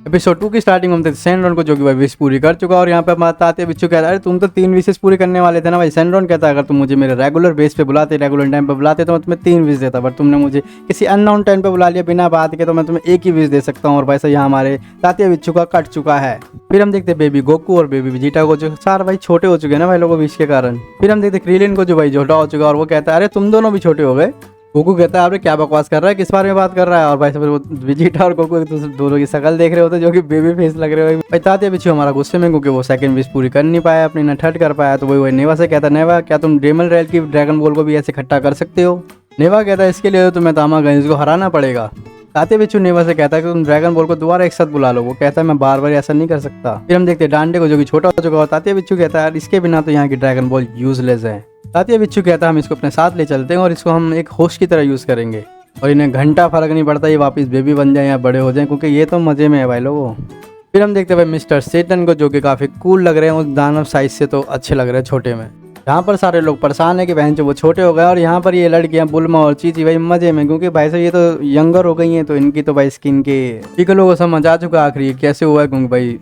Episode 2 की starting में हम देखते सैनरॉन को जो कि भाई विश पूरी कर चुका और यहाँ पे हमारे आते बिच्छू कहता है अरे तुम तो 3 विशेष पूरी करने वाले थे ना भाई। सैनरॉन कहता है अगर तुम मुझे मेरे रेगुलर बेस पे बुलाते, रेगुलर टाइम पे बुलाते तो मैं तुम्हें 3 विश देता, बट तुमने मुझे किसी अननोन टाइम पे बुला लिया बिना बात के, तो मैं तुम्हें 1 ही विश दे सकता हूँ। और भाई यहाँ हमारे तात्या बिच्छू का कट चुका है। फिर हम देखते बेबी गोकू और बेबी वेजिटा को, जो सारे भाई छोटे हो चुके हैं ना भाई लोगों विश के कारण। फिर हम देखते क्रिलिन को जो भाई छोटा हो चुका है और वो कहता है अरे तुम दोनों भी छोटे हो गए। गोकू कहता है अरे क्या बकवास कर रहा है, किस बारे में बात कर रहा है। और भाई फिर वो वेजिटा और गोकू एक दूसरे दोनों की शक्ल देख रहे होते जो कि बेबी फेस लग रहे हो। भाई तात्या बिच्छू हमारा गुस्से में क्योंकि वो सेकंड विश पूरी कर नहीं पाया, अपनी नठट कर पाया। तो वही नेवा से कहता नेवा क्या तुम ड्रेमल रेल की ड्रैगन बॉल को भी ऐसे इकट्ठा कर सकते हो। नेवा कहता है इसके लिए तो तुम्हें तामागंज को हराना पड़ेगा। तात्या बिच्छू नेवा से कहता है कि तुम ड्रैगन बॉल को दोबारा एक साथ बुला लो। वो कहता है मैं बार बार ऐसा नहीं कर सकता। फिर हम देखते हैं डांडे को जो कि छोटा हो चुका है। तात्या बिच्छू कहता है इसके बिना तो यहाँ की ड्रैगन बॉल यूजलेस है। तात्या बिच्छू कहता है हम इसको अपने साथ ले चलते हैं और इसको हम एक होश की तरह यूज़ करेंगे और इन्हें घंटा फर्क नहीं पड़ता ये वापस बेबी बन जाए या बड़े हो जाएं, क्योंकि ये तो मज़े में है भाई लोगों। फिर हम देखते हैं भाई मिस्टर सेटन को जो कि काफ़ी कूल लग रहे हैं, उस दानव साइज से तो अच्छे लग रहे हैं छोटे में। यहाँ पर सारे लोग परेशान है कि बहन जो वो छोटे हो गए और यहाँ पर ये लड़कियाँ बुल्मा और चीची भाई मजे में, क्योंकि भाई साहब ये तो यंगर हो गई हैं तो इनकी तो भाई स्किन के पिकलो को समझ आ चुका आखिरी कैसे हुआ है, क्योंकि भाई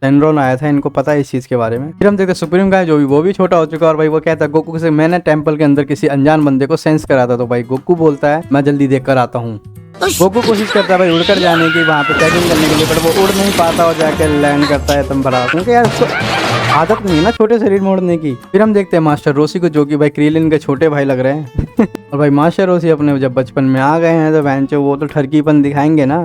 सैनरॉन आया था, इनको पता है इस चीज़ के बारे में। फिर हम देखते हैं सुप्रीम गाय जो भी वो भी छोटा हो चुका है और भाई वो कहता है गोकू से मैंने टेंपल के अंदर किसी अनजान बंदे को सेंस करा था। तो भाई गोकू बोलता है मैं जल्दी देख कर आता हूँ। गोकू कोशिश करता है भाई उड़कर जाने की वहाँ पे चेकिंग करने के लिए, पर वो उड़ नहीं पाता और जाकर लैंड करता है तुम बड़ा, क्योंकि यार उसको आदत नहीं है ना छोटे शरीर में उड़ने की। फिर हम देखते हैं मास्टर रोसी को जो कि भाई क्रिलिन के छोटे भाई लग रहे हैं और भाई मास्टर रोसी अपने जब बचपन में आ गए हैं तो बहनचो वो तो ठरकीपन दिखाएंगे ना।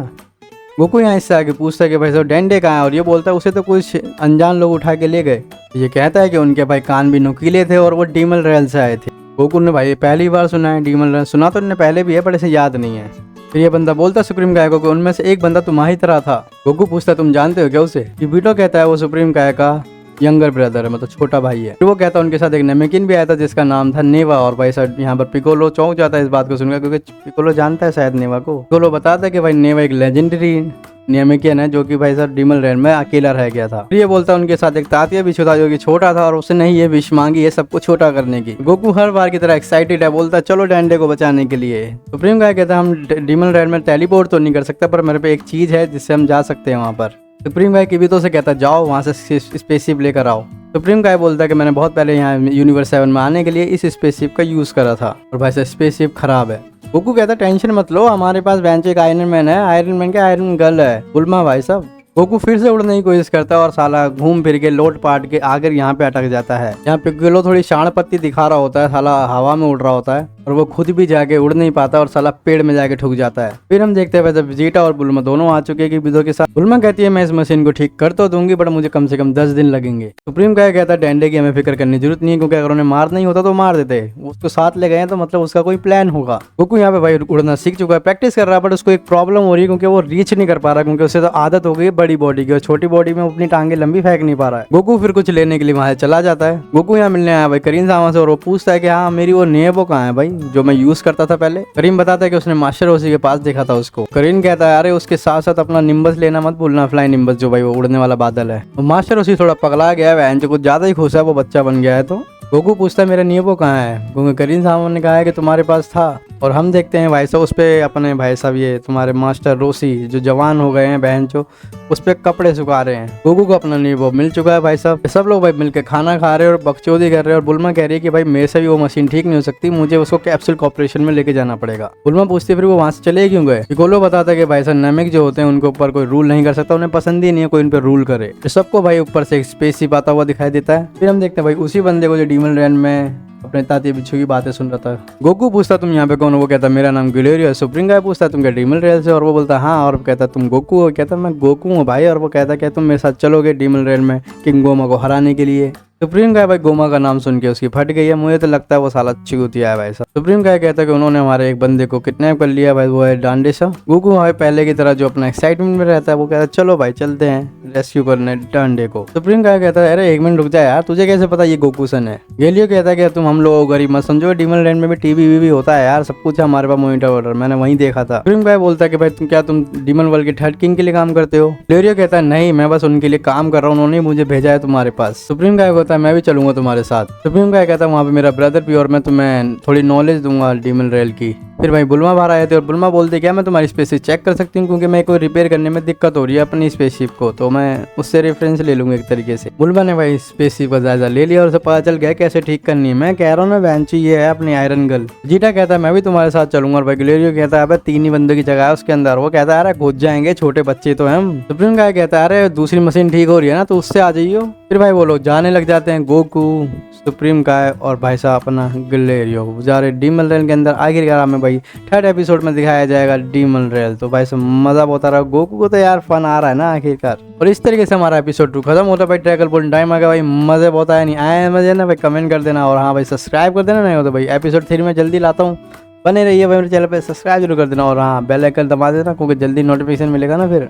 गोकू यहाँ इससे आगे पूछता है कि भाई साहब डेंडे कहाँ है, और ये बोलता है उसे तो कुछ अनजान लोग उठा के ले गए। ये कहता है कि उनके भाई कान भी नुकीले थे और वो डीमल रेल से आए थे। गोकू ने भाई पहली बार सुना है डीमल रेल, सुना तो उन्हें पहले भी है पर इसे याद नहीं है। फिर ये बंदा बोलता सुप्रीम गाय को कि उनमें से एक बंदा तुम्हारी तरह था। गोकू पूछता तुम जानते हो क्या उसे। यूबिटो कहता है वो सुप्रीम गाय का यंगर ब्रदर है, मतलब छोटा भाई है। फिर वो कहता है उनके साथ एक नेमेकिन भी आया था जिसका नाम था नेवा। और भाई साहब यहाँ पर पिकोलो चौंक जाता है इस बात को सुनकर, क्योंकि पिकोलो जानता है शायद नेवा को। पिकोलो बताता है कि भाई नेवा एक लेजेंडरी नेमेकिन है जो कि भाई साहब डीमल रेल में अकेला रह गया था। फिर ये बोलता है उनके साथ एक तात्या बिच्छू था जो कि छोटा था और उसने ही ये विश मांगी है सबको छोटा करने की। गोकू हर बार की तरह एक्साइटेड है, बोलता है चलो डैंडे को बचाने के लिए। सुप्रीम गाय कहता है हम डीमल रेल में टेलीपोर्ट तो नहीं कर सकता, पर मेरे पे एक चीज है जिससे हम जा सकते हैं वहाँ पर। सुप्रीम गाय किबितो से कहता है जाओ वहाँ से स्पेसशिप लेकर आओ। सुप्रीम गाय बोलता है कि मैंने बहुत पहले यहाँ यूनिवर्स 7 में आने के लिए इस स्पेसशिप का यूज़ करा था और भाई साहब स्पेसशिप खराब है। गोकू कहता है टेंशन मत लो, हमारे पास बेंच एक आयरन मैन है, आयरन मैन के आयरन गर्ल है बुल्मा भाई साहब। गोकू फिर से उड़ने की कोशिश करता है और साला घूम फिर के लोट पाट के आकर यहाँ पे अटक जाता है। यहाँ पिग्गलो थोड़ी शाण पत्ती दिखा रहा होता है, साला हवा में उड़ रहा होता है और वो खुद भी जाके उड़ नहीं पाता और साला पेड़ में जाके ठुक जाता है। फिर हम देखते हैं वैसे वेजिटा और बुल्मा दोनों आ चुके हैं कि विदो के साथ। बुल्मा कहती है मैं इस मशीन को ठीक कर तो दूंगी बट मुझे कम से कम 10 दिन लगेंगे। सुप्रीम गाय कहता है डेंडे की हमें फिक्र करने की जरूरत नहीं है, क्योंकि अगर उन्हें मार नहीं होता तो मार देते, उसको साथ ले गए तो मतलब उसका कोई प्लान होगा। गोकू यहाँ पे भाई उड़ना सीख चुका है, प्रैक्टिस कर रहा है, बट उसको एक प्रॉब्लम हो रही है क्योंकि वो रीच नहीं कर पा रहा, क्योंकि उसे तो आदत हो गई है बड़ी बॉडी की और छोटी बॉडी में अपनी टांगे लंबी फेंक नहीं पा रहा है। गोकू फिर कुछ लेने के लिए वहां चला जाता है। गोकू यहाँ मिलने आया भाई करीम सामा से और वो पूछता है कि हाँ मेरी वो नेबो कहाँ है भाई जो मैं यूज करता था पहले। करीम बताता है कि उसने मास्टर रोसी के पास देखा था उसको। करीम कहता है अरे उसके साथ साथ अपना निम्बस लेना मत भूलना, फ्लाई निम्बस जो भाई वो उड़ने वाला बादल है। मास्टर रोसी थोड़ा पगला गया है, जो कुछ ज्यादा ही खुश है, वो बच्चा बन गया है। तो गोकू पूछता है मेरा नियबो कहाँ है, क्योंकि करीम साहब ने कहा है कि तुम्हारे पास था। और हम देखते हैं भाई साहब उस पे अपने भाई साहब ये तुम्हारे मास्टर रोसी जो जवान हो गए हैं बहन चो, उस पे कपड़े सुखा रहे हैं। गोकू को अपना नियबो मिल चुका है भाई साहब। सब लोग भाई मिलकर खाना खा रहे हैं और बकचोदी कर रहे हैं और बुल्मा कह रही है कि भाई मेरे से भी वो मशीन ठीक नहीं हो सकती, मुझे उसको कैप्सूल कॉर्पोरेशन में लेके जाना पड़ेगा। बुल्मा पूछती फिर वो वहां से चले क्यों गए। पिकोलो बताता है कि भाई साहब नमिक जो होते हैं उनके ऊपर कोई रूल नहीं कर सकता, उन्हें पसंद ही नहीं है कोई उन पर रूल करे। सबको भाई ऊपर से एक स्पेसशिप आता हुआ दिखाई देता है। फिर हम देखते हैं भाई उसी बंदे को जो डीमल रेल में अपने तात्या बिच्छू की बातें सुन रहा था। गोकू पूछता तुम यहाँ पे कौन हो, वो कहता मेरा नाम गिलेरियो है। सुप्रीम गाय पूछता तुम क्या डीमल रेल से, और वो बोलता हाँ, और कहता तुम गोकू हो, कहता मैं गोकू हूँ भाई। और वो कहता क्या तुम मेरे साथ चलोगे डीमल रेल में किंग गोमा को हराने के लिए। सुप्रीम गाय भाई गोमा का नाम सुन के उसकी फट गई है, मुझे तो लगता है वो साला चिगुतिया है भाई साहब। सुप्रीम गाय कहता है कि उन्होंने हमारे एक बंदे को किडनैप कर लिया भाई, वो है डांडे सा। गोकू भाई पहले की तरह जो अपना एक्साइटमेंट में रहता है वो कहता है चलो भाई चलते हैं रेस्क्यू करने डंडे को। सुप्रीम काय कहता है अरे एक मिनट रुक जा यार, तुझे कैसे पता ये गोकू-सन है? गेलियो कहता है कि तुम हम लोग गरीब मत समझो, डीमन लैंड में भी टीवी वीवी होता है यार, सब कुछ है हमारे पास मॉनिटर वॉनिटर, मैंने वहीं देखा था। सुप्रीम काय बोलता है कि भाई तुम डीमन वर्ल्ड के थर्ड किंग के लिए काम करते हो? लेरियो कहता है नहीं, मैं बस उनके लिए काम कर रहा हूँ, उन्होंने मुझे भेजा है तुम्हारे पास। सुप्रीम काय कहता है मैं भी चलूंगा तुम्हारे साथ। सुप्रीम काय कहता है वहाँ पे मेरा ब्रदर भी और मैं तुम्हें थोड़ी नॉलेज दूंगा डीमन रेल की। फिर भाई बुल्मा बाहर आए थे और बुल्मा बोलते क्या मैं तुम्हारी स्पेसशिप चेक कर सकती हूँ, क्योंकि मैं कोई रिपेयर करने में दिक्कत हो रही है अपनी स्पेसशिप को, तो मैं उससे रेफरेंस ले लूंगा एक तरीके से। बुल्मा ने भाई स्पेसशिप का जायजा ले लिया और उसे पता चल गया कैसे ठीक करनी है। मैं कह रहा हूँ ना बेंची ये है अपनी आयरन गर्ल। जीटा कहता है मैं भी तुम्हारे साथ चलूंगा और भाई ग्लेरियो कहता है अबे 3 ही बंदों की जगह है उसके अंदर। वो कहता है अरे घुस जाएंगे, छोटे बच्चे तो हम। सुप्रीम काय कहता है अरे दूसरी मशीन ठीक हो रही है ना, तो उससे आ जाइयो। फिर भाई वो लोग जाने लग जाते हैं, गोकू, सुप्रीम काय और भाई साहब अपना ग्लेरियो जा रहे डीमन रेल के अंदर। आखिरकार हमें भाई थर्ड एपिसोड में दिखाया जाएगा डीमन रेल, तो भाई सब मजा बहुत आ रहा है। गोकू को तो यार फन आ रहा है ना आखिरकार। और इस तरीके से हमारा एपिसोड 2 खत्म होता है भाई। ट्रैकल बोल टाइम आ गया भाई, मजे बहुत आया नहीं आए मजे ना भाई, कमेंट कर देना और हाँ भाई सब्सक्राइब कर देना, नहीं हो तो भाई एपिसोड 3 में जल्दी लाता हूँ, बने रहिए भाई मेरे चैनल पे, सब्सक्राइब जरूर कर देना और हाँ बेल आइकन दबा देना क्योंकि जल्दी नोटिफिकेशन मिलेगा ना फिर।